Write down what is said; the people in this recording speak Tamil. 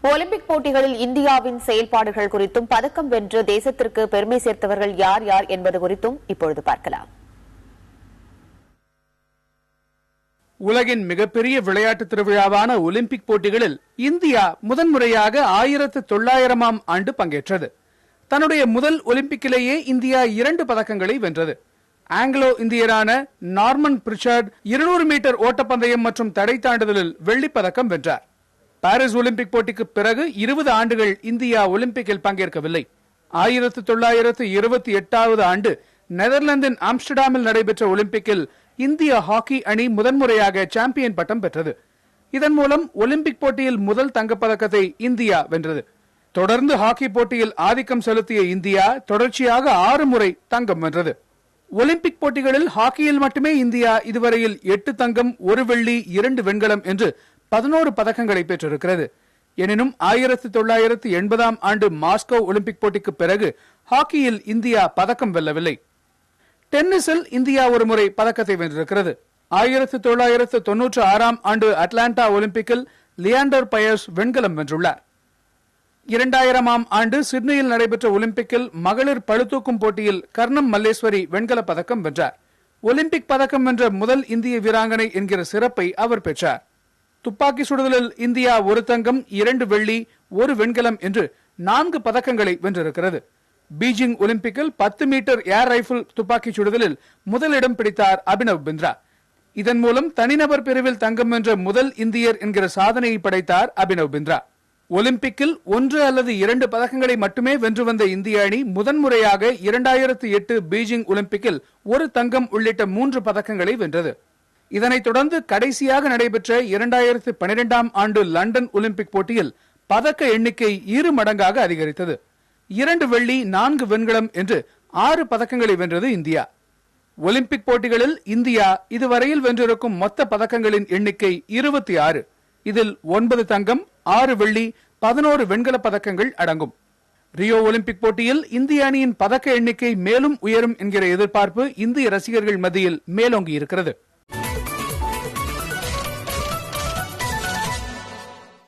ஒலிம்பிக் போட்டிகளில் இந்தியாவின் செயல்பாடுகள் குறித்தும் பதக்கம் வென்று தேசத்திற்கு பெருமை சேர்த்தவர்கள் யார் யார் என்பது குறித்தும் இப்பொழுது பார்க்கலாம். உலகின் மிகப்பெரிய விளையாட்டு திருவிழாவான ஒலிம்பிக் போட்டிகளில் இந்தியா முதன்முறையாக 1900ஆம் ஆண்டு பங்கேற்றது. தன்னுடைய முதல் ஒலிம்பிக்கிலேயே இந்தியா 2 பதக்கங்களை வென்றது. ஆங்கிலோ இந்தியரான நார்மன் பிரிச்சர்ட் 200 மீட்டர் ஓட்டப்பந்தயம் மற்றும் தடை தாண்டுதலில் வெள்ளிப் பதக்கம் வென்றார். பாரிஸ் ஒலிம்பிக் போட்டிக்கு பிறகு 20 ஆண்டுகள் இந்தியா ஒலிம்பிக்கில் பங்கேற்கவில்லை. 1928வது ஆண்டு நெதர்லாந்தின் ஆம்ஸ்டர்டாமில் நடைபெற்ற ஒலிம்பிக்கில் இந்திய ஹாக்கி அணி முதன்முறையாக சாம்பியன் பட்டம் பெற்றது. இதன் மூலம் ஒலிம்பிக் போட்டியில் முதல் தங்கப்பதக்கத்தை இந்தியா வென்றது. தொடர்ந்து ஹாக்கி போட்டியில் ஆதிக்கம் செலுத்திய இந்தியா தொடர்ச்சியாக 6 முறை தங்கம் வென்றது. ஒலிம்பிக் போட்டிகளில் ஹாக்கியில் மட்டுமே இந்தியா இதுவரையில் 8 தங்கம், 1 வெள்ளி, 2 வெண்கலம் என்று 11 பதக்கங்களை பெற்றிருக்கிறது. எனினும் 1980ஆம் ஆண்டு மாஸ்கோ ஒலிம்பிக் போட்டிக்கு பிறகு ஹாக்கியில் இந்தியா பதக்கம் வெல்லவில்லை. டென்னிஸில் இந்தியா ஒரு முறை பதக்கத்தை வென்றிருக்கிறது. 1996ஆம் ஆண்டு அட்லாண்டா ஒலிம்பிக்கில் லியாண்டர் பயஸ் வெண்கலம் வென்றுள்ளார். 2000ஆம் ஆண்டு சிட்னியில் நடைபெற்ற ஒலிம்பிக்கில் மகளிர் பளுதூக்கும் போட்டியில் கர்ணம் மல்லேஸ்வரி வெண்கலப் பதக்கம் வென்றார். ஒலிம்பிக் பதக்கம் வென்ற முதல் இந்திய வீராங்கனை என்கிற சிறப்பை அவர் பெற்றார். துப்பாக்கி சுடுதலில் இந்தியா 1 தங்கம், 2 வெள்ளி, 1 வெண்கலம் என்று 4 பதக்கங்களை வென்றிருக்கிறது. பீஜிங் ஒலிம்பிக்கில் 10 மீட்டர் ஏர் ரைபிள் துப்பாக்கி சுடுதலில் முதலிடம் பிடித்தார் அபினவ் பிந்த்ரா. இதன் மூலம் தனிநபர் பிரிவில் தங்கம் வென்ற முதல் இந்தியர் என்கிற சாதனையை படைத்தார் அபினவ் பிந்த்ரா. ஒலிம்பிக்கில் 1 அல்லது 2 பதக்கங்களை மட்டுமே வென்று வந்த இந்திய அணி முதன்முறையாக 2008 பீஜிங் ஒலிம்பிக்கில் 1 தங்கம் உள்ளிட்ட 3 பதக்கங்களை வென்றது. இதனைத் தொடர்ந்து கடைசியாக நடைபெற்ற 2012ஆம் ஆண்டு லண்டன் ஒலிம்பிக் போட்டியில் பதக்க எண்ணிக்கை 2 மடங்காக அதிகரித்தது. 2 வெள்ளி, 4 வெண்கலம் என்று 6 பதக்கங்களை வென்றது இந்தியா. ஒலிம்பிக் போட்டிகளில் இந்தியா இதுவரையில் வென்றிருக்கும் மொத்த பதக்கங்களின் எண்ணிக்கை 26. இதில் 9 தங்கம், 6 வெள்ளி, 11 வெண்கல பதக்கங்கள் அடங்கும். ரியோ ஒலிம்பிக் போட்டியில் இந்திய அணியின் பதக்க எண்ணிக்கை மேலும் உயரும் என்கிற எதிர்பார்ப்பு இந்திய ரசிகர்கள் மத்தியில் மேலோங்கி இருக்கிறது.